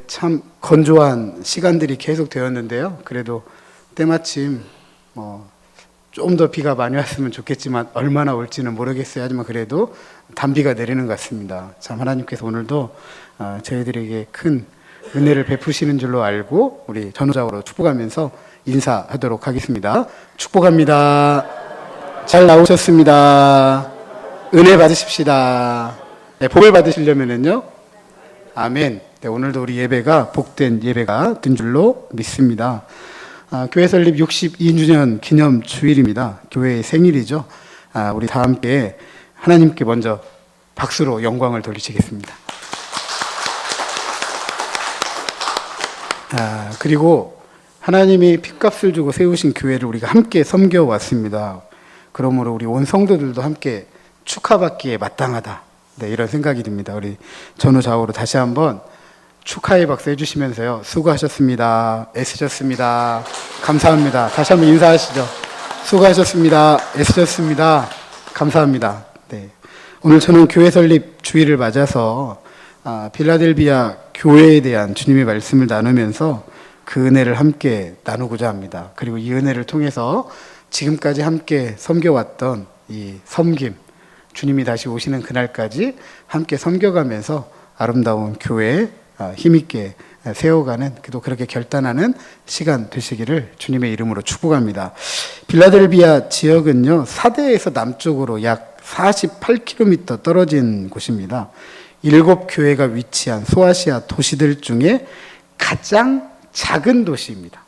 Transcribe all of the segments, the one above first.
참 건조한 시간들이 계속 되었는데요. 그래도 때마침 좀 더 비가 많이 왔으면 좋겠지만 얼마나 올지는 모르겠어요. 하지만 그래도 단비가 내리는 것 같습니다. 참 하나님께서 오늘도 저희들에게 큰 은혜를 베푸시는 줄로 알고 우리 전후좌우로 축복하면서 인사하도록 하겠습니다. 축복합니다. 잘 나오셨습니다. 은혜 받으십시다. 네, 복을 받으시려면은요. 아멘. 네, 오늘도 우리 예배가 복된 예배가 된 줄로 믿습니다. 교회 설립 62주년 기념 주일입니다. 교회의 생일이죠. 우리 다 함께 하나님께 먼저 박수로 영광을 돌리시겠습니다. 그리고 하나님이 핏값을 주고 세우신 교회를 우리가 함께 섬겨왔습니다. 그러므로 우리 온 성도들도 함께 축하받기에 마땅하다. 네, 이런 생각이 듭니다. 우리 전후좌우로 다시 한번 축하의 박수 해주시면서요. 수고하셨습니다. 애쓰셨습니다. 감사합니다. 다시 한번 인사하시죠. 수고하셨습니다. 애쓰셨습니다. 감사합니다. 네. 오늘 저는 교회 설립 주일을 맞아서 필라델비아 교회에 대한 주님의 말씀을 나누면서 그 은혜를 함께 나누고자 합니다. 그리고 이 은혜를 통해서 지금까지 함께 섬겨왔던 이 섬김, 주님이 다시 오시는 그날까지 함께 섬겨가면서 아름다운 교회 힘있게 세워가는, 또 그렇게 결단하는 시간 되시기를 주님의 이름으로 축복합니다. 필라델비아 지역은요, 사대에서 남쪽으로 약 48km 떨어진 곳입니다. 7교회가 위치한 소아시아 도시들 중에 가장 작은 도시입니다.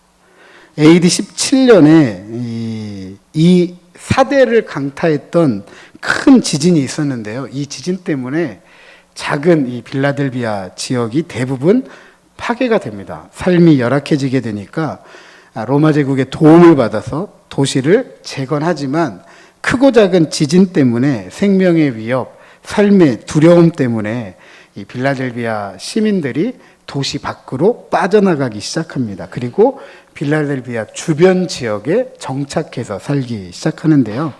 AD 17년에 이 사대를 강타했던 큰 지진이 있었는데요. 이 지진 때문에 작은 이 필라델비아 지역이 대부분 파괴가 됩니다. 삶이 열악해지게 되니까 로마 제국의 도움을 받아서 도시를 재건하지만 크고 작은 지진 때문에 생명의 위협, 삶의 두려움 때문에 이 필라델비아 시민들이 도시 밖으로 빠져나가기 시작합니다. 그리고 필라델비아 주변 지역에 정착해서 살기 시작하는데요.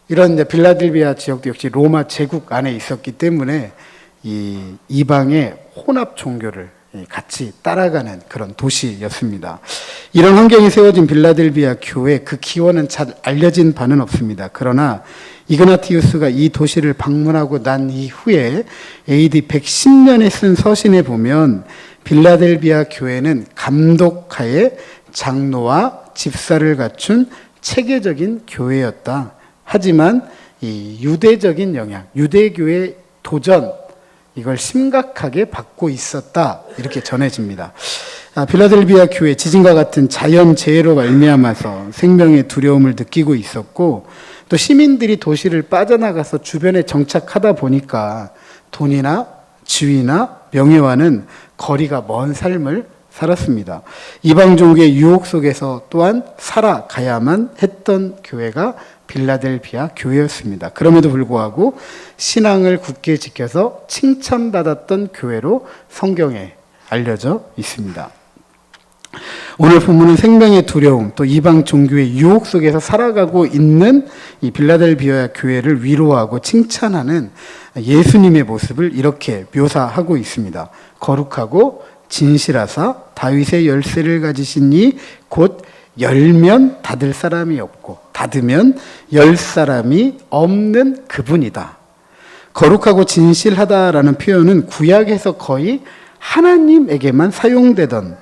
이런 필라델비아 지역도 역시 로마 제국 안에 있었기 때문에 이 이방의 혼합 종교를 같이 따라가는 그런 도시였습니다. 이런 환경이 세워진 필라델비아 교회, 그 기원은 잘 알려진 바는 없습니다. 그러나 이그나티우스가 이 도시를 방문하고 난 이후에 AD 110년에 쓴 서신에 보면 필라델비아 교회는 감독하에 장로와 집사를 갖춘 체계적인 교회였다. 하지만 이 유대적인 영향, 유대교의 도전, 이걸 심각하게 받고 있었다. 이렇게 전해집니다. 필라델비아 교회, 지진과 같은 자연재해로 말미암아서 생명의 두려움을 느끼고 있었고, 또 시민들이 도시를 빠져나가서 주변에 정착하다 보니까 돈이나 지위나 명예와는 거리가 먼 삶을 살았습니다. 이방 종교의 유혹 속에서 또한 살아가야만 했던 교회가 필라델비아 교회였습니다. 그럼에도 불구하고 신앙을 굳게 지켜서 칭찬받았던 교회로 성경에 알려져 있습니다. 오늘 본문은 생명의 두려움, 또 이방 종교의 유혹 속에서 살아가고 있는 이 필라델비아 교회를 위로하고 칭찬하는 예수님의 모습을 이렇게 묘사하고 있습니다. 거룩하고 진실하사 다윗의 열쇠를 가지신 이 곧 열면 닫을 사람이 없고 닫으면 열 사람이 없는 그분이다. 거룩하고 진실하다라는 표현은 구약에서 거의 하나님에게만 사용되던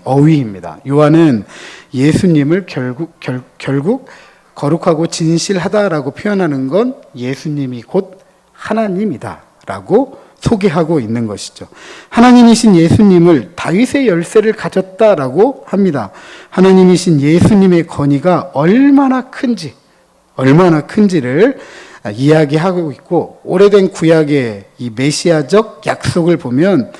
어휘입니다. 요한은 예수님을 결국 거룩하고 진실하다라고 표현하는 건 예수님이 곧 하나님이다 라고 소개하고 있는 것이죠. 하나님이신 예수님을 다윗의 열쇠를 가졌다라고 합니다. 하나님이신 예수님의 권위가 얼마나 큰지를 이야기하고 있고, 오래된 구약의 이 메시아적 약속을 보면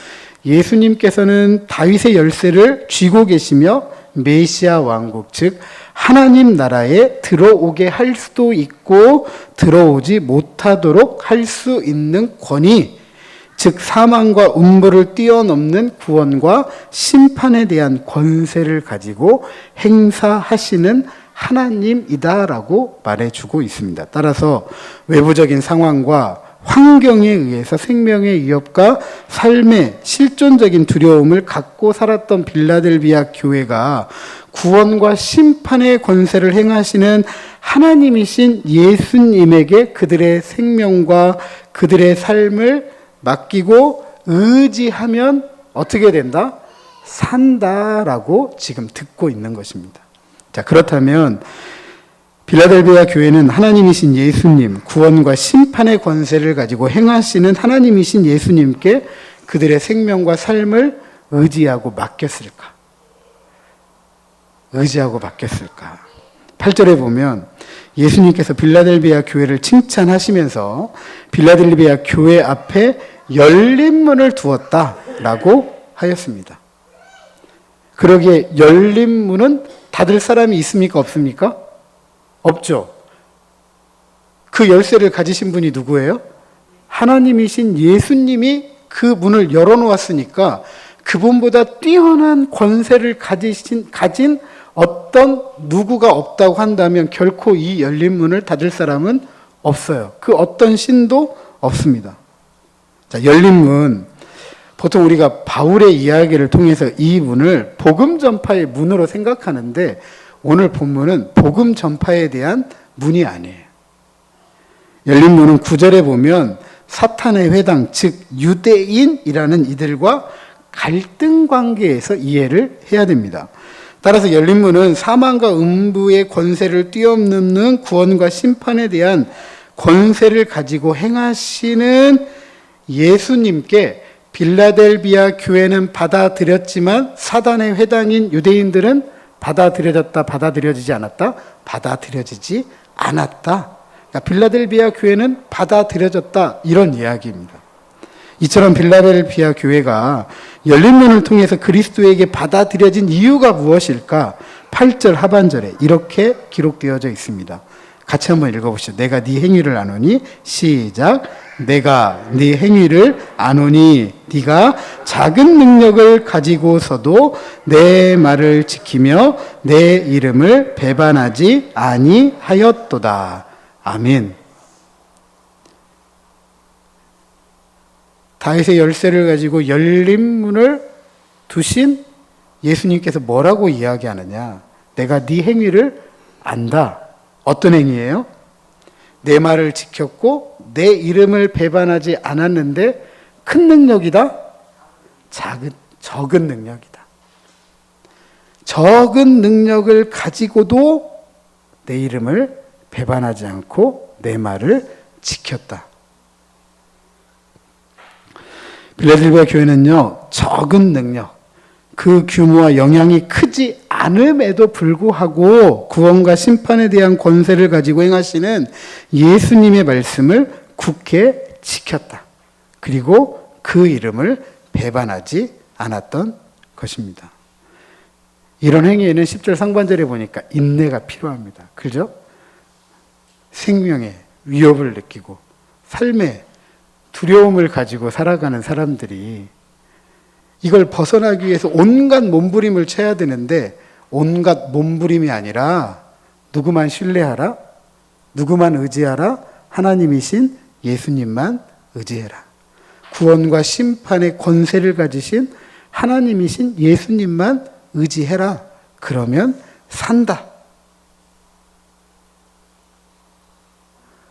예수님께서는 다윗의 열쇠를 쥐고 계시며 메시아 왕국, 즉 하나님 나라에 들어오게 할 수도 있고 들어오지 못하도록 할 수 있는 권위, 즉 사망과 음부를 뛰어넘는 구원과 심판에 대한 권세를 가지고 행사하시는 하나님이다라고 말해주고 있습니다. 따라서 외부적인 상황과 환경에 의해서 생명의 위협과 삶의 실존적인 두려움을 갖고 살았던 빌라델비아 교회가 구원과 심판의 권세를 행하시는 하나님이신 예수님에게 그들의 생명과 그들의 삶을 맡기고 의지하면 어떻게 된다? 산다라고 지금 듣고 있는 것입니다. 자, 그렇다면 빌라델비아 교회는 하나님이신 예수님, 구원과 심판의 권세를 가지고 행하시는 하나님이신 예수님께 그들의 생명과 삶을 의지하고 맡겼을까? 의지하고 맡겼을까? 8절에 보면 예수님께서 빌라델비아 교회를 칭찬하시면서 빌라델비아 교회 앞에 열린 문을 두었다라고 하였습니다. 그러기에 열린 문은 닫을 사람이 있습니까? 없습니까? 없죠. 그 열쇠를 가지신 분이 누구예요? 하나님이신 예수님이 그 문을 열어놓았으니까 그분보다 뛰어난 권세를 가진 어떤 누구가 없다고 한다면 결코 이 열린 문을 닫을 사람은 없어요. 그 어떤 신도 없습니다. 자, 열린 문. 보통 우리가 바울의 이야기를 통해서 이 문을 복음 전파의 문으로 생각하는데 오늘 본문은 복음 전파에 대한 문이 아니에요. 열린 문은 9절에 보면 사탄의 회당, 즉 유대인이라는 이들과 갈등 관계에서 이해를 해야 됩니다. 따라서 열린 문은 사망과 음부의 권세를 뛰어넘는 구원과 심판에 대한 권세를 가지고 행하시는 예수님께 빌라델비아 교회는 받아들였지만 사단의 회당인 유대인들은 받아들여졌다, 받아들여지지 않았다? 받아들여지지 않았다. 그러니까 빌라델비아 교회는 받아들여졌다. 이런 이야기입니다. 이처럼 빌라델비아 교회가 열린 문을 통해서 그리스도에게 받아들여진 이유가 무엇일까? 8절 하반절에 이렇게 기록되어져 있습니다. 같이 한번 읽어보시죠. 내가 네 행위를 아노니 시작. 내가 네 행위를 아노니 네가 작은 능력을 가지고서도 내 말을 지키며 내 이름을 배반하지 아니하였도다. 아멘. 다윗의 열쇠를 가지고 열린 문을 두신 예수님께서 뭐라고 이야기하느냐? 내가 네 행위를 안다. 어떤 행위예요? 내 말을 지켰고 내 이름을 배반하지 않았는데 큰 능력이다? 적은 능력이다. 적은 능력을 가지고도 내 이름을 배반하지 않고 내 말을 지켰다. 빌라델비아 교회는요, 적은 능력, 그 규모와 영향이 크지 않음에도 불구하고 구원과 심판에 대한 권세를 가지고 행하시는 예수님의 말씀을 굳게 지켰다. 그리고 그 이름을 배반하지 않았던 것입니다. 이런 행위에는 10절 상반절에 보니까 인내가 필요합니다. 그죠? 생명의 위협을 느끼고 삶의 두려움을 가지고 살아가는 사람들이 이걸 벗어나기 위해서 온갖 몸부림을 쳐야 되는데 온갖 몸부림이 아니라 누구만 신뢰하라? 누구만 의지하라? 하나님이신 예수님만 의지해라. 구원과 심판의 권세를 가지신 하나님이신 예수님만 의지해라. 그러면 산다.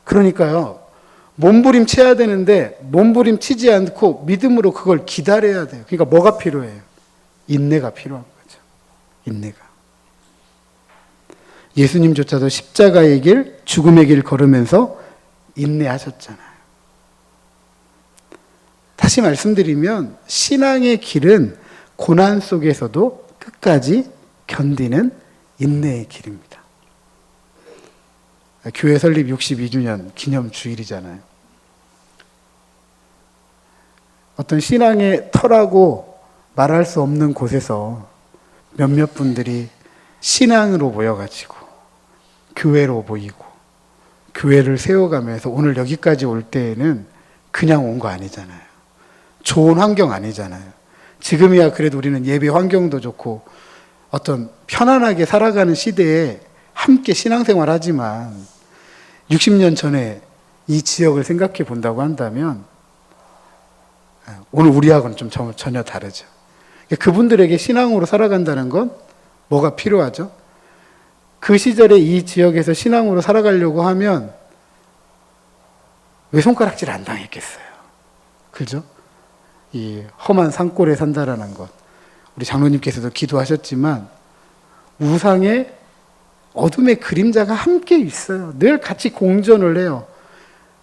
그러니까요. 몸부림 쳐야 되는데 몸부림 치지 않고 믿음으로 그걸 기다려야 돼요. 그러니까 뭐가 필요해요? 인내가 필요한 거죠. 인내가. 예수님조차도 십자가의 길, 죽음의 길 걸으면서 인내하셨잖아요. 다시 말씀드리면 신앙의 길은 고난 속에서도 끝까지 견디는 인내의 길입니다. 교회 설립 62주년 기념 주일이잖아요. 어떤 신앙의 터라고 말할 수 없는 곳에서 몇몇 분들이 신앙으로 모여가지고 교회로 모이고 교회를 세워가면서 오늘 여기까지 올 때에는 그냥 온 거 아니잖아요. 좋은 환경 아니잖아요. 지금이야 그래도 우리는 예배 환경도 좋고 어떤 편안하게 살아가는 시대에 함께 신앙생활 하지만 60년 전에 이 지역을 생각해 본다고 한다면 오늘 우리하고는 좀 전혀 다르죠. 그분들에게 신앙으로 살아간다는 건 뭐가 필요하죠? 그 시절에 이 지역에서 신앙으로 살아가려고 하면 왜 손가락질 안 당했겠어요? 그죠? 이 험한 산골에 산다라는 것. 우리 장로님께서도 기도하셨지만 우상의 어둠의 그림자가 함께 있어요. 늘 같이 공존을 해요.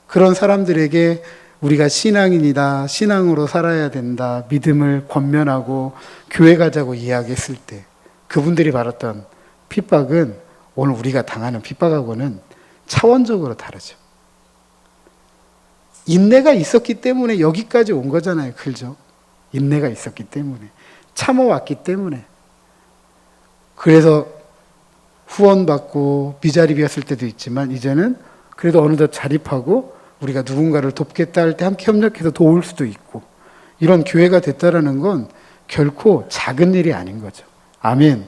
그런 사람들에게 우리가 신앙인이다, 신앙으로 살아야 된다, 믿음을 권면하고 교회 가자고 이야기했을 때 그분들이 받았던 핍박은 오늘 우리가 당하는 핍박하고는 차원적으로 다르죠. 인내가 있었기 때문에 여기까지 온 거잖아요. 그죠? 인내가 있었기 때문에. 참아왔기 때문에. 그래서 후원받고 미자립이었을 때도 있지만 이제는 그래도 어느덧 자립하고 우리가 누군가를 돕겠다 할 때 함께 협력해서 도울 수도 있고 이런 교회가 됐다라는 건 결코 작은 일이 아닌 거죠. 아멘.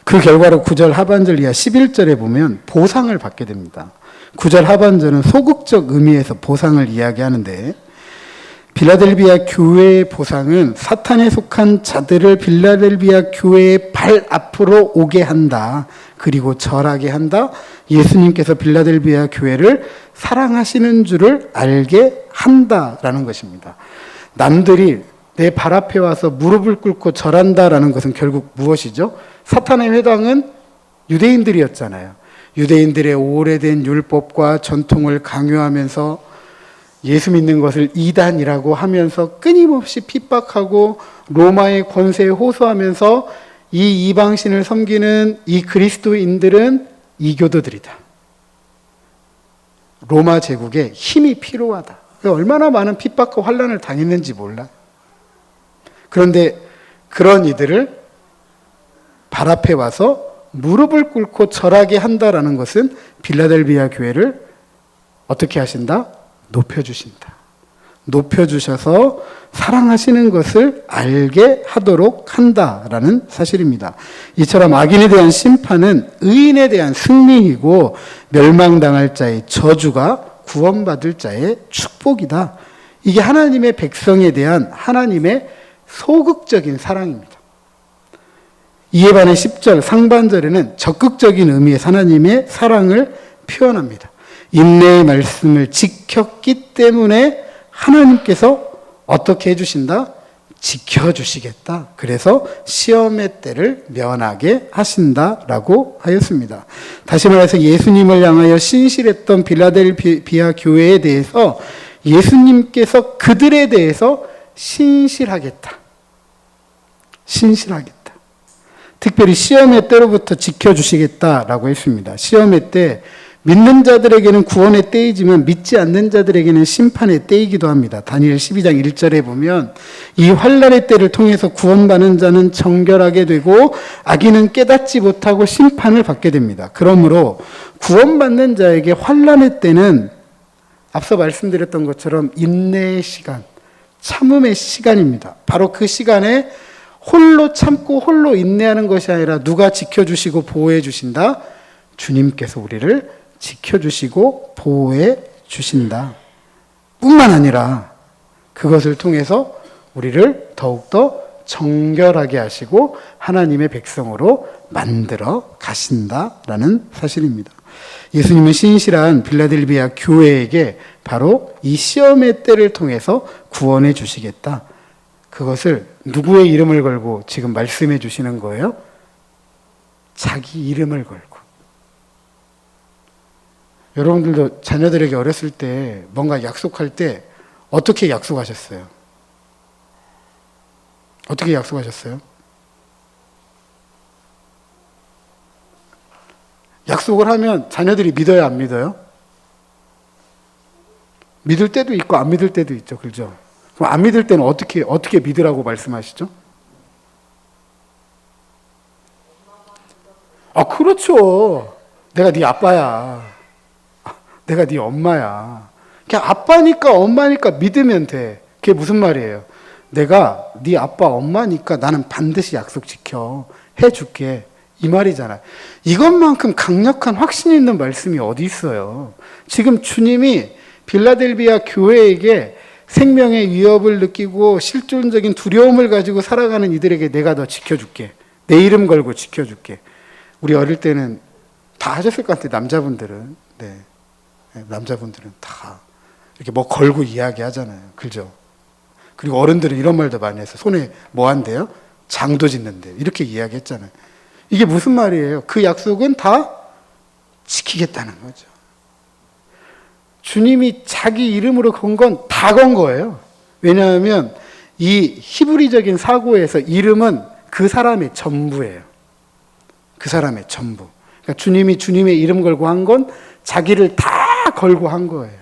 그 결과로 9절 하반절 이하 11절에 보면 보상을 받게 됩니다. 9절 하반절은 소극적 의미에서 보상을 이야기하는데 빌라델비아 교회의 보상은 사탄에 속한 자들을 빌라델비아 교회의 발 앞으로 오게 한다. 그리고 절하게 한다. 예수님께서 빌라델비아 교회를 사랑하시는 줄을 알게 한다라는 것입니다. 남들이 내 발 앞에 와서 무릎을 꿇고 절한다라는 것은 결국 무엇이죠? 사탄의 회당은 유대인들이었잖아요. 유대인들의 오래된 율법과 전통을 강요하면서 예수 믿는 것을 이단이라고 하면서 끊임없이 핍박하고 로마의 권세에 호소하면서 이 이방신을 섬기는 이 그리스도인들은 이교도들이다. 로마 제국에 힘이 필요하다. 얼마나 많은 핍박과 환난을 당했는지 몰라. 그런데 그런 이들을 발 앞에 와서 무릎을 꿇고 절하게 한다라는 것은 빌라델비아 교회를 어떻게 하신다? 높여주신다. 높여주셔서 사랑하시는 것을 알게 하도록 한다라는 사실입니다. 이처럼 악인에 대한 심판은 의인에 대한 승리이고 멸망당할 자의 저주가 구원받을 자의 축복이다. 이게 하나님의 백성에 대한 하나님의 소극적인 사랑입니다. 이에 반해 10절 상반절에는 적극적인 의미의 하나님의 사랑을 표현합니다. 인내의 말씀을 지켰기 때문에 하나님께서 어떻게 해주신다? 지켜주시겠다. 그래서 시험의 때를 면하게 하신다라고 하였습니다. 다시 말해서 예수님을 향하여 신실했던 빌라델비아 교회에 대해서 예수님께서 그들에 대해서 신실하겠다. 신실하겠다. 특별히 시험의 때로부터 지켜주시겠다라고 했습니다. 시험의 때 믿는 자들에게는 구원의 때이지만 믿지 않는 자들에게는 심판의 때이기도 합니다. 다니엘 12장 1절에 보면 이 환난의 때를 통해서 구원받는 자는 정결하게 되고 악인은 깨닫지 못하고 심판을 받게 됩니다. 그러므로 구원받는 자에게 환난의 때는 앞서 말씀드렸던 것처럼 인내의 시간, 참음의 시간입니다. 바로 그 시간에 홀로 참고 홀로 인내하는 것이 아니라 누가 지켜주시고 보호해 주신다? 주님께서 우리를 지켜주시고 보호해 주신다. 뿐만 아니라 그것을 통해서 우리를 더욱더 정결하게 하시고 하나님의 백성으로 만들어 가신다라는 사실입니다. 예수님은 신실한 빌라델비아 교회에게 바로 이 시험의 때를 통해서 구원해 주시겠다. 그것을 누구의 이름을 걸고 지금 말씀해 주시는 거예요? 자기 이름을 걸고. 여러분들도 자녀들에게 어렸을 때 뭔가 약속할 때 어떻게 약속하셨어요? 어떻게 약속하셨어요? 약속을 하면 자녀들이 믿어요, 안 믿어요? 믿을 때도 있고 안 믿을 때도 있죠. 그렇죠? 그럼 안 믿을 때는 어떻게 믿으라고 말씀하시죠? 그렇죠. 내가 네 아빠야. 내가 네 엄마야. 그냥 아빠니까 엄마니까 믿으면 돼. 그게 무슨 말이에요? 내가 네 아빠 엄마니까 나는 반드시 약속 지켜. 해줄게. 이 말이잖아요. 이것만큼 강력한 확신이 있는 말씀이 어디 있어요. 지금 주님이 빌라델비아 교회에게 생명의 위협을 느끼고 실존적인 두려움을 가지고 살아가는 이들에게 내가 너 지켜줄게. 내 이름 걸고 지켜줄게. 우리 어릴 때는 다 하셨을 것 같아요. 남자분들은. 네. 남자분들은 다 이렇게 뭐 걸고 이야기하잖아요. 그죠? 그리고 어른들은 이런 말도 많이 해서 손에 뭐 한대요? 장도 짓는데 이렇게 이야기했잖아요. 이게 무슨 말이에요? 그 약속은 다 지키겠다는 거죠. 주님이 자기 이름으로 건 건 다 건 거예요. 왜냐하면 이 히브리적인 사고에서 이름은 그 사람의 전부예요. 그 사람의 전부. 그러니까 주님이 주님의 이름 걸고 한 건 자기를 다 걸고 한 거예요.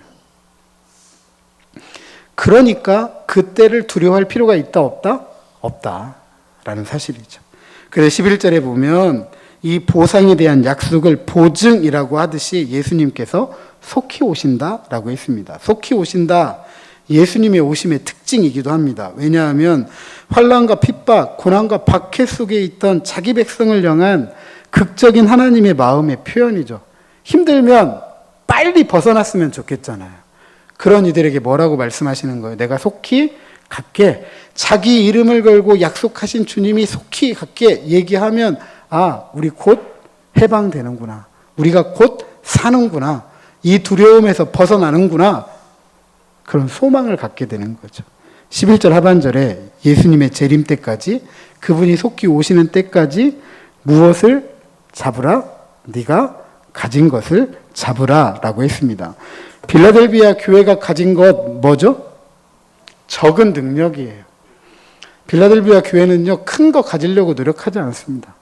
그러니까 그때를 두려워할 필요가 있다 없다? 없다라는 사실이죠. 그래서 11절에 보면 이 보상에 대한 약속을 보증이라고 하듯이 예수님께서 속히 오신다라고 했습니다. 속히 오신다. 예수님의 오심의 특징이기도 합니다. 왜냐하면 환난과 핍박, 고난과 박해 속에 있던 자기 백성을 향한 극적인 하나님의 마음의 표현이죠. 힘들면 빨리 벗어났으면 좋겠잖아요. 그런 이들에게 뭐라고 말씀하시는 거예요? 내가 속히 갈게. 자기 이름을 걸고 약속하신 주님이 속히 갈게 얘기하면 아, 우리 곧 해방되는구나. 우리가 곧 사는구나. 이 두려움에서 벗어나는구나. 그런 소망을 갖게 되는 거죠. 11절 하반절에 예수님의 재림 때까지 그분이 속히 오시는 때까지 무엇을 잡으라? 네가 가진 것을 잡으라 라고 했습니다. 빌라델비아 교회가 가진 것 뭐죠? 적은 능력이에요. 빌라델비아 교회는요, 큰 거 가지려고 노력하지 않습니다.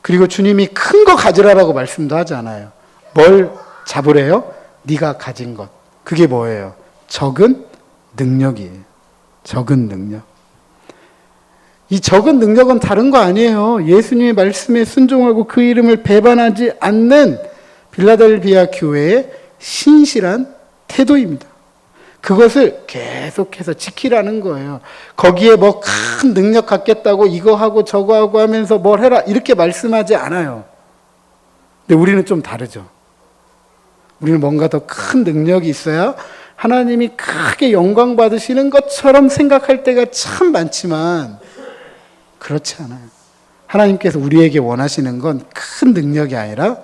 그리고 주님이 큰 거 가지라라고 말씀도 하지 않아요. 뭘 잡으래요? 네가 가진 것. 그게 뭐예요? 적은 능력이에요. 적은 능력. 이 적은 능력은 다른 거 아니에요. 예수님의 말씀에 순종하고 그 이름을 배반하지 않는 빌라델비아 교회의 신실한 태도입니다. 그것을 계속해서 지키라는 거예요. 거기에 뭐 큰 능력 갖겠다고 이거 하고 저거 하고 하면서 뭘 해라 이렇게 말씀하지 않아요. 근데 우리는 좀 다르죠. 우리는 뭔가 더 큰 능력이 있어야 하나님이 크게 영광 받으시는 것처럼 생각할 때가 참 많지만 그렇지 않아요. 하나님께서 우리에게 원하시는 건 큰 능력이 아니라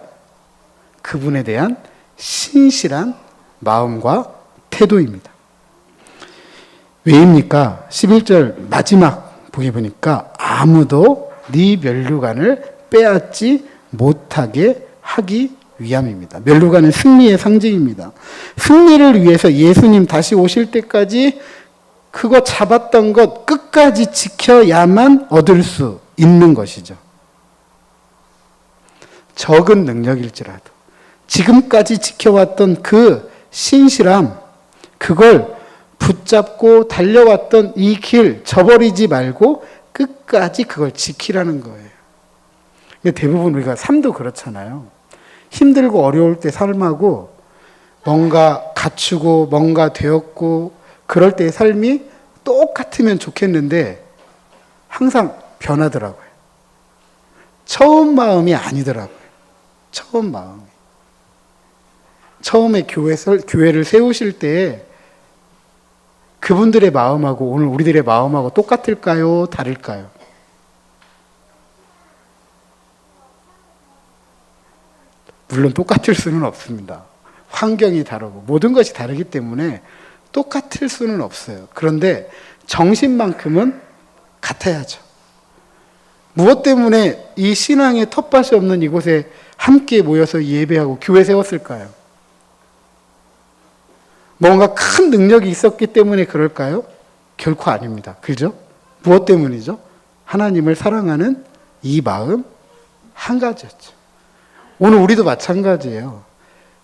그분에 대한 신실한 마음과 태도입니다. 왜입니까? 11절 마지막 보게 보니까 아무도 네 면류관을 빼앗지 못하게 하기 위함입니다. 면류관은 승리의 상징입니다. 승리를 위해서 예수님 다시 오실 때까지 그거 잡았던 것 끝까지 지켜야만 얻을 수 있는 것이죠. 적은 능력일지라도 지금까지 지켜왔던 그 신실함, 그걸 붙잡고 달려왔던 이 길 저버리지 말고 끝까지 그걸 지키라는 거예요. 대부분 우리가 삶도 그렇잖아요. 힘들고 어려울 때 삶하고 뭔가 갖추고 뭔가 되었고 그럴 때의 삶이 똑같으면 좋겠는데 항상 변하더라고요. 처음 마음이 아니더라고요. 처음 마음이. 처음에 교회를 세우실 때 그분들의 마음하고 오늘 우리들의 마음하고 똑같을까요? 다를까요? 물론 똑같을 수는 없습니다. 환경이 다르고 모든 것이 다르기 때문에 똑같을 수는 없어요. 그런데 정신만큼은 같아야죠. 무엇 때문에 이 신앙의 텃밭이 없는 이곳에 함께 모여서 예배하고 교회 세웠을까요? 뭔가 큰 능력이 있었기 때문에 그럴까요? 결코 아닙니다. 그죠? 무엇 때문이죠? 하나님을 사랑하는 이 마음 한 가지였죠. 오늘 우리도 마찬가지예요.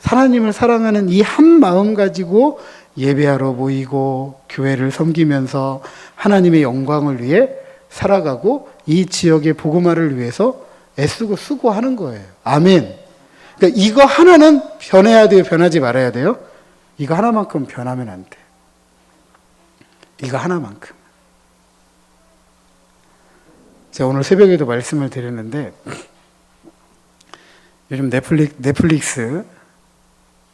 하나님을 사랑하는 이 한 마음 가지고 예배하러 모이고 교회를 섬기면서 하나님의 영광을 위해 살아가고 이 지역의 복음화를 위해서 애쓰고 수고하는 거예요. 아멘. 그러니까 이거 하나는 변해야 돼요? 변하지 말아야 돼요? 이거 하나만큼 변하면 안 돼. 이거 하나만큼. 제가 오늘 새벽에도 말씀을 드렸는데 요즘 넷플릭스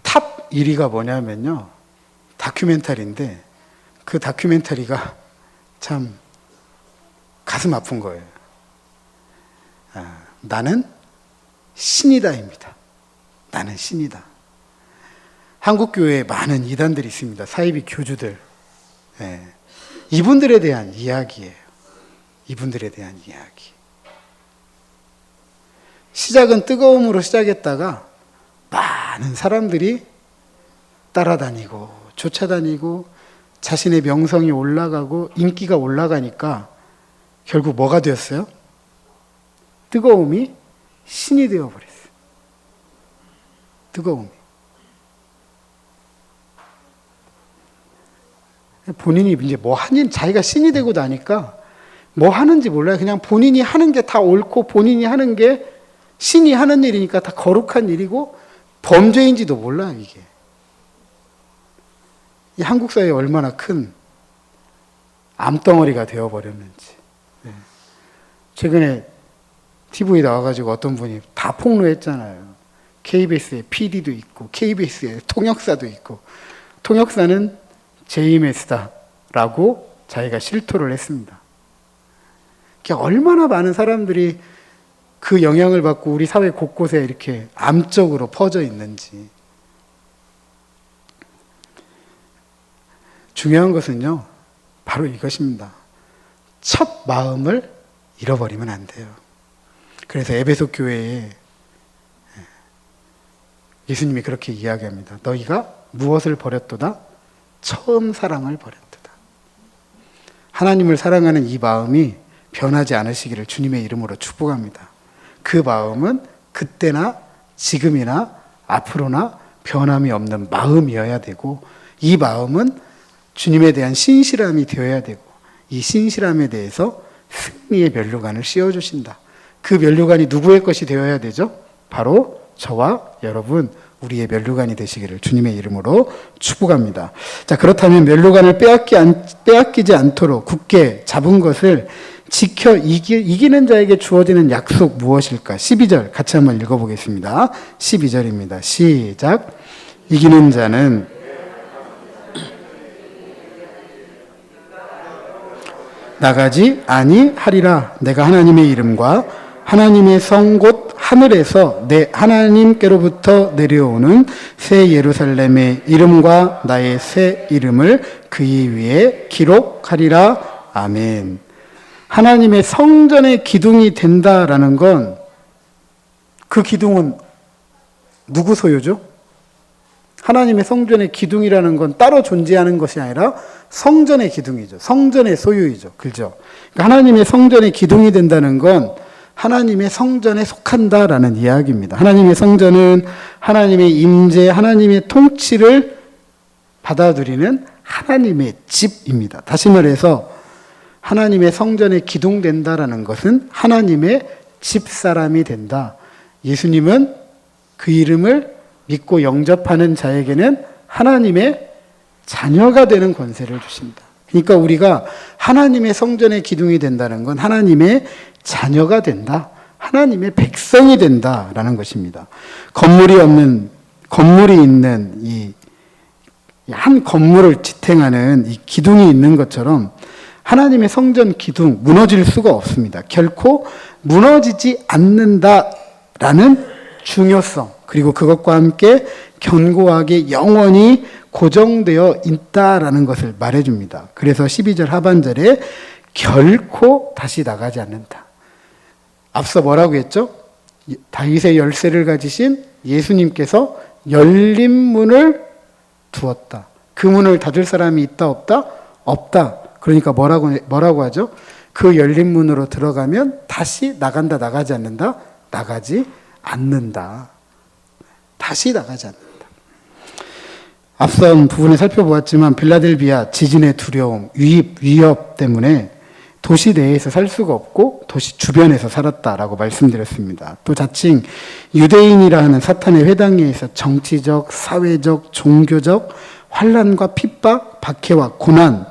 탑 1위가 뭐냐면요. 다큐멘터리인데 그 다큐멘터리가 참 가슴 아픈 거예요. 나는 신이다입니다. 나는 신이다. 한국 교회에 많은 이단들이 있습니다. 사이비 교주들. 이분들에 대한 이야기예요. 이분들에 대한 이야기. 시작은 뜨거움으로 시작했다가 많은 사람들이 따라다니고 쫓아다니고 자신의 명성이 올라가고 인기가 올라가니까 결국 뭐가 되었어요? 뜨거움이 신이 되어버렸어요. 뜨거움이. 본인이 이제 뭐 하는, 자기가 신이 되고 나니까 뭐 하는지 몰라요. 그냥 본인이 하는 게 다 옳고 본인이 하는 게 신이 하는 일이니까 다 거룩한 일이고 범죄인지도 몰라요, 이게. 이 한국 사회에 얼마나 큰 암덩어리가 되어버렸는지. 최근에 TV에 나와가지고 어떤 분이 다 폭로했잖아요. KBS에 PD도 있고 KBS에 통역사도 있고 통역사는 JMS다라고 자기가 실토를 했습니다. 얼마나 많은 사람들이 그 영향을 받고 우리 사회 곳곳에 이렇게 암적으로 퍼져 있는지. 중요한 것은요, 바로 이것입니다. 첫 마음을 잃어버리면 안 돼요. 그래서 에베소 교회에 예수님이 그렇게 이야기합니다. 너희가 무엇을 버렸도다? 처음 사랑을 버렸도다. 하나님을 사랑하는 이 마음이 변하지 않으시기를 주님의 이름으로 축복합니다. 그 마음은 그때나 지금이나 앞으로나 변함이 없는 마음이어야 되고, 이 마음은 주님에 대한 신실함이 되어야 되고, 이 신실함에 대해서 승리의 면류관을 씌워주신다. 그 면류관이 누구의 것이 되어야 되죠? 바로 저와 여러분, 우리의 면류관이 되시기를 주님의 이름으로 축복합니다. 자, 그렇다면 면류관을 빼앗기지 않도록 굳게 잡은 것을 지켜 이기는 자에게 주어지는 약속 무엇일까? 12절 같이 한번 읽어보겠습니다. 12절입니다. 시작. 이기는 자는 나가지 아니하리라. 내가 하나님의 이름과 하나님의 성 곧 하늘에서 내 하나님께로부터 내려오는 새 예루살렘의 이름과 나의 새 이름을 그의 위에 기록하리라. 아멘. 하나님의 성전의 기둥이 된다라는 건, 그 기둥은 누구 소유죠? 하나님의 성전의 기둥이라는 건 따로 존재하는 것이 아니라 성전의 기둥이죠. 성전의 소유이죠. 그죠? 그러니까 하나님의 성전의 기둥이 된다는 건 하나님의 성전에 속한다라는 이야기입니다. 하나님의 성전은 하나님의 임재, 하나님의 통치를 받아들이는 하나님의 집입니다. 다시 말해서 하나님의 성전에 기둥된다라는 것은 하나님의 집사람이 된다. 예수님은 그 이름을 믿고 영접하는 자에게는 하나님의 자녀가 되는 권세를 주신다. 그러니까 우리가 하나님의 성전의 기둥이 된다는 건 하나님의 자녀가 된다. 하나님의 백성이 된다라는 것입니다. 건물이 있는 이 한 건물을 지탱하는 이 기둥이 있는 것처럼 하나님의 성전 기둥 무너질 수가 없습니다. 결코 무너지지 않는다라는 중요성, 그리고 그것과 함께 견고하게 영원히 고정되어 있다라는 것을 말해줍니다. 그래서 12절 하반절에 결코 다시 나가지 않는다. 앞서 뭐라고 했죠? 다윗의 열쇠를 가지신 예수님께서 열린 문을 두었다. 그 문을 닫을 사람이 있다 없다? 없다. 그러니까 뭐라고 하죠? 그 열린 문으로 들어가면 다시 나간다, 나가지 않는다? 나가지 않는다. 다시 나가지 않는다. 앞선 부분에 살펴보았지만 빌라델비아 지진의 두려움, 위협 때문에 도시 내에서 살 수가 없고 도시 주변에서 살았다라고 말씀드렸습니다. 또 자칭 유대인이라 하는 사탄의 회당에 의해서 정치적, 사회적, 종교적 환난과 핍박, 박해와 고난,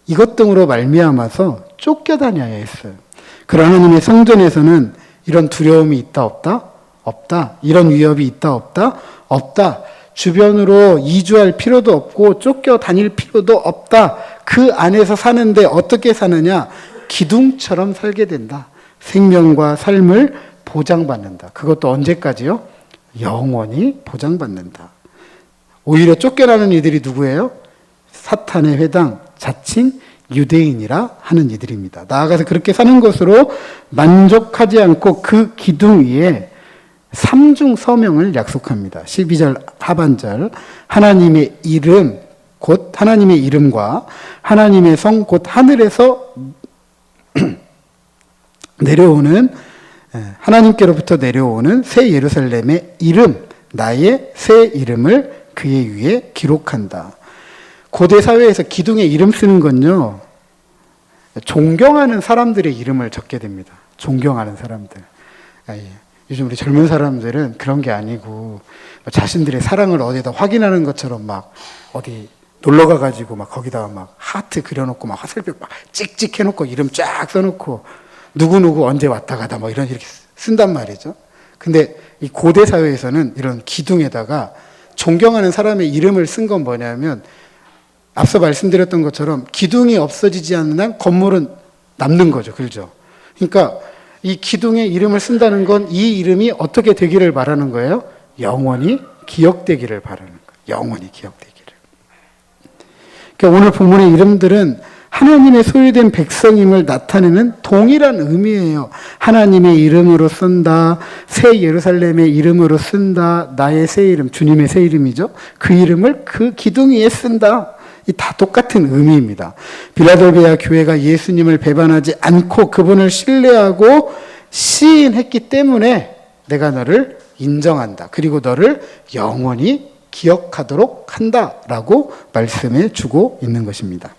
이것 등으로 말미암아서 쫓겨다녀야 했어요. 그러나 하나님의 성전에서는 이런 두려움이 있다 없다? 없다. 이런 위협이 있다, 없다? 없다. 주변으로 이주할 필요도 없고 쫓겨 다닐 필요도 없다. 그 안에서 사는데 어떻게 사느냐? 기둥처럼 살게 된다. 생명과 삶을 보장받는다. 그것도 언제까지요? 영원히 보장받는다. 오히려 쫓겨나는 이들이 누구예요? 사탄의 회당, 자칭 유대인이라 하는 이들입니다. 나아가서 그렇게 사는 것으로 만족하지 않고 그 기둥 위에 삼중 서명을 약속합니다. 12절 하반절, 하나님의 이름, 곧 하나님의 이름과 하나님의 성, 곧 하늘에서 내려오는, 하나님께로부터 내려오는 새 예루살렘의 이름, 나의 새 이름을 그의 위에 기록한다. 고대 사회에서 기둥에 이름 쓰는 건요, 존경하는 사람들의 이름을 적게 됩니다. 존경하는 사람들. 요즘 우리 젊은 사람들은 그런 게 아니고 자신들의 사랑을 어디다 확인하는 것처럼 막 어디 놀러 가가지고 막 거기다가 막 하트 그려놓고 막 화살표 막 찍찍 해놓고 이름 쫙 써놓고 누구누구 언제 왔다 가다 뭐 이렇게 쓴단 말이죠. 근데 이 고대 사회에서는 이런 기둥에다가 존경하는 사람의 이름을 쓴 건 뭐냐면, 앞서 말씀드렸던 것처럼 기둥이 없어지지 않는 한 건물은 남는 거죠. 그렇죠? 그러니까 이 기둥에 이름을 쓴다는 건 이 이름이 어떻게 되기를 바라는 거예요? 영원히 기억되기를 바라는 거예요. 영원히 기억되기를. 그러니까 오늘 본문의 이름들은 하나님의 소유된 백성임을 나타내는 동일한 의미예요. 하나님의 이름으로 쓴다, 새 예루살렘의 이름으로 쓴다, 나의 새 이름, 주님의 새 이름이죠. 그 이름을 그 기둥 위에 쓴다. 이 다 똑같은 의미입니다. 빌라델비아 교회가 예수님을 배반하지 않고 그분을 신뢰하고 시인했기 때문에 내가 너를 인정한다. 그리고 너를 영원히 기억하도록 한다라고 말씀해 주고 있는 것입니다.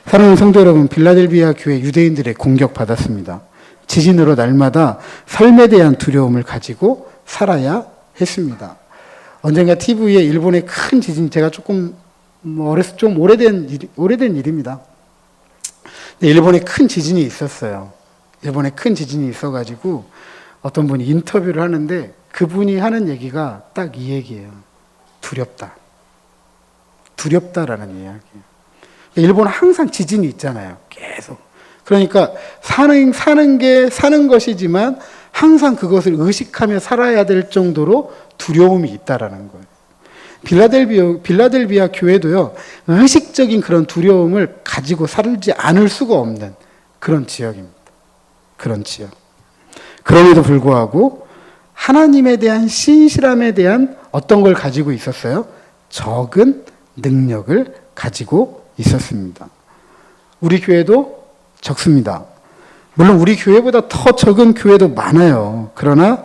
사랑하는 성도 여러분, 빌라델비아 교회 유대인들의 공격받았습니다. 지진으로 날마다 삶에 대한 두려움을 가지고 살아야 했습니다. 언젠가 TV에 일본의 큰 지진, 제가 조금 어려서 좀 오래된 일입니다. 일본에 큰 지진이 있었어요. 일본에 큰 지진이 있어가지고 어떤 분이 인터뷰를 하는데 그분이 하는 얘기가 딱 이 얘기예요. 두렵다. 두렵다라는 이야기예요. 일본은 항상 지진이 있잖아요. 계속. 그러니까 사는 것이지만 항상 그것을 의식하며 살아야 될 정도로 두려움이 있다라는 거예요. 빌라델비아 교회도요, 의식적인 그런 두려움을 가지고 살지 않을 수가 없는 그런 지역입니다. 그런 지역. 그럼에도 불구하고 하나님에 대한 신실함에 대한 어떤 걸 가지고 있었어요? 적은 능력을 가지고 있었습니다. 우리 교회도 적습니다. 물론 우리 교회보다 더 적은 교회도 많아요. 그러나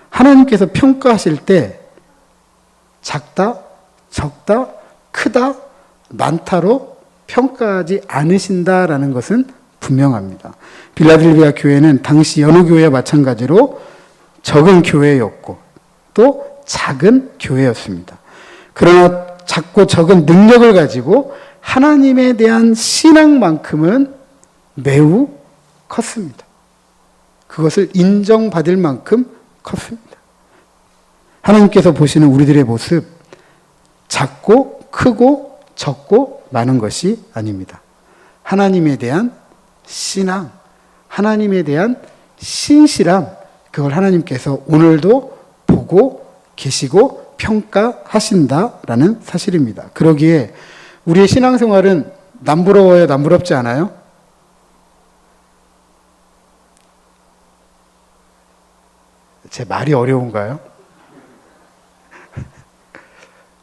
하나님께서 평가하실 때 작다, 적다, 크다, 많다로 평가하지 않으신다라는 것은 분명합니다. 빌라델비아 교회는 당시 여느 교회와 마찬가지로 적은 교회였고 또 작은 교회였습니다. 그러나 작고 적은 능력을 가지고 하나님에 대한 신앙만큼은 매우 컸습니다. 그것을 인정받을 만큼 컸습니다. 하나님께서 보시는 우리들의 모습, 작고 크고 적고 많은 것이 아닙니다. 하나님에 대한 신앙, 하나님에 대한 신실함, 그걸 하나님께서 오늘도 보고 계시고 평가하신다라는 사실입니다. 그러기에 우리의 신앙생활은 남부러워요, 남부럽지 않아요? 제 말이 어려운가요?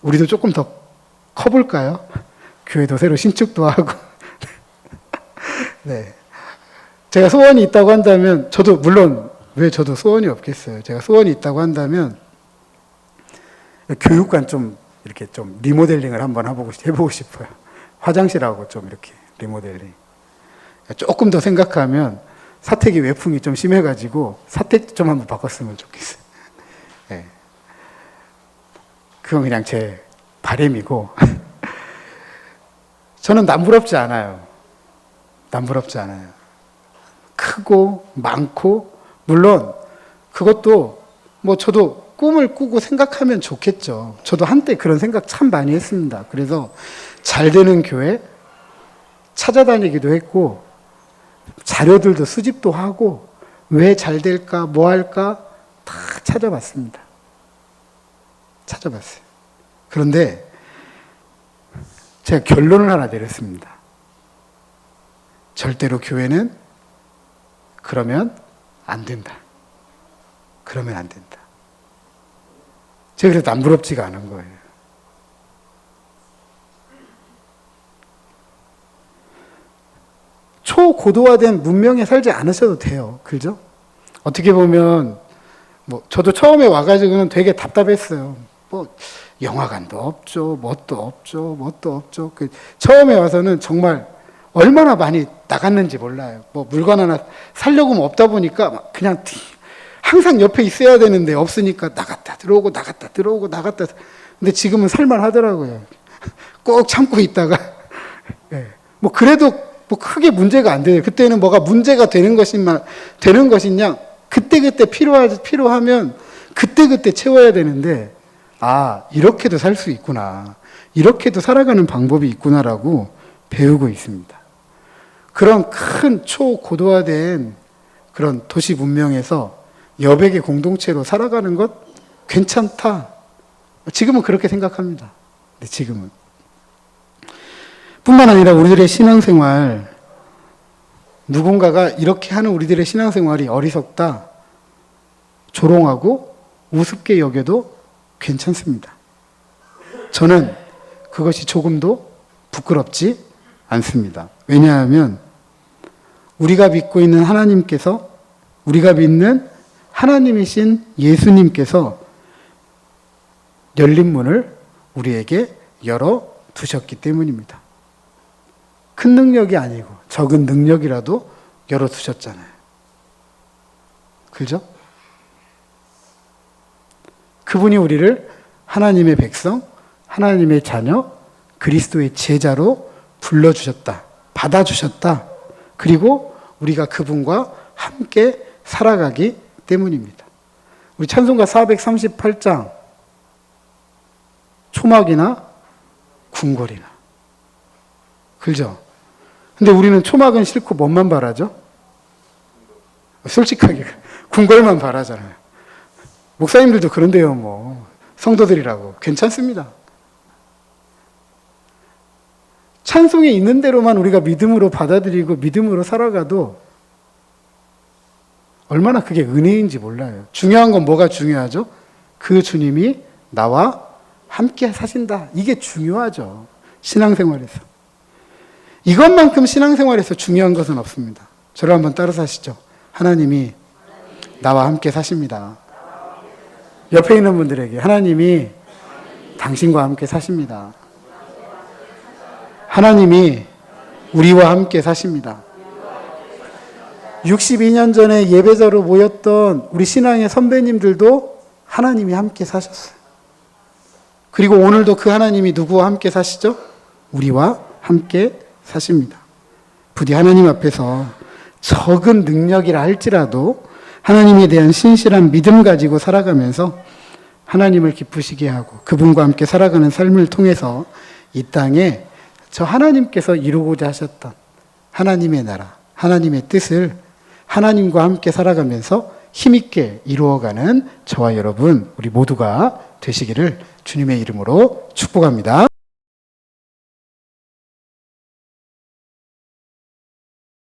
우리도 조금 더 커볼까요? 교회도 새로 신축도 하고. 네. 제가 소원이 있다고 한다면, 저도 물론 왜 저도 소원이 없겠어요. 제가 소원이 있다고 한다면 교육관 좀 이렇게 좀 리모델링을 한번 해보고 싶어요. 화장실하고 좀 이렇게 리모델링. 조금 더 생각하면 사택이 외풍이 좀 심해가지고 사택 좀 한번 바꿨으면 좋겠어요. 네. 그건 그냥 제 바람이고 저는 남부럽지 않아요. 남부럽지 않아요. 크고 많고 물론 그것도 뭐 저도 꿈을 꾸고 생각하면 좋겠죠. 저도 한때 그런 생각 참 많이 했습니다. 그래서 잘 되는 교회 찾아다니기도 했고 자료들도 수집도 하고 왜 잘 될까 뭐 할까 다 찾아봤습니다. 찾아봤어요. 그런데 제가 결론을 하나 내렸습니다. 절대로 교회는 그러면 안 된다. 그러면 안 된다. 제가 그래서 남부럽지가 않은 거예요. 초고도화된 문명에 살지 않으셔도 돼요. 그죠? 어떻게 보면 뭐 저도 처음에 와가지고는 되게 답답했어요. 뭐 영화관도 없죠, 뭣도 없죠. 처음에 와서는 정말 얼마나 많이 나갔는지 몰라요. 뭐 물건 하나 사려고 하면 없다 보니까 그냥 항상 옆에 있어야 되는데 없으니까 나갔다 들어오고 나갔다 들어오고 나갔다. 근데 지금은 살만하더라고요. 꼭 참고 있다가 뭐 그래도 뭐 크게 문제가 안 돼요. 그때는 뭐가 문제가 되는 것이냐 그때그때 필요하면 그때그때 채워야 되는데 이렇게도 살 수 있구나. 이렇게도 살아가는 방법이 있구나라고 배우고 있습니다. 그런 큰 초고도화된 그런 도시 문명에서 여백의 공동체로 살아가는 것 괜찮다. 지금은 그렇게 생각합니다. 네, 지금은. 뿐만 아니라 우리들의 신앙생활, 누군가가 이렇게 하는 우리들의 신앙생활이 어리석다, 조롱하고 우습게 여겨도 괜찮습니다. 저는 그것이 조금도 부끄럽지 않습니다. 왜냐하면 우리가 믿고 있는 하나님께서, 우리가 믿는 하나님이신 예수님께서 열린 문을 우리에게 열어두셨기 때문입니다. 큰 능력이 아니고 적은 능력이라도 열어두셨잖아요. 그죠? 그분이 우리를 하나님의 백성, 하나님의 자녀, 그리스도의 제자로 불러주셨다. 받아주셨다. 그리고 우리가 그분과 함께 살아가기 때문입니다. 우리 찬송가 438장 초막이나 궁궐이나 그죠? 근데 우리는 초막은 싫고 뭔만 바라죠? 솔직하게 궁궐만 바라잖아요. 목사님들도 그런데요, 뭐 성도들이라고 괜찮습니다. 찬송이 있는 대로만 우리가 믿음으로 받아들이고 믿음으로 살아가도 얼마나 그게 은혜인지 몰라요. 중요한 건 뭐가 중요하죠? 그 주님이 나와 함께 사신다. 이게 중요하죠. 신앙생활에서. 이것만큼 신앙생활에서 중요한 것은 없습니다. 저를 한번 따라서 하시죠. 하나님이 나와 함께 사십니다. 옆에 있는 분들에게 하나님이 당신과 함께 사십니다. 하나님이 우리와 함께 사십니다. 62년 전에 예배자로 모였던 우리 신앙의 선배님들도 하나님이 함께 사셨어요. 그리고 오늘도 그 하나님이 누구와 함께 사시죠? 우리와 함께 사십니다. 부디 하나님 앞에서 적은 능력이라 할지라도 하나님에 대한 신실한 믿음 가지고 살아가면서 하나님을 기쁘시게 하고 그분과 함께 살아가는 삶을 통해서 이 땅에 저 하나님께서 이루고자 하셨던 하나님의 나라, 하나님의 뜻을 하나님과 함께 살아가면서 힘있게 이루어가는 저와 여러분 우리 모두가 되시기를 주님의 이름으로 축복합니다.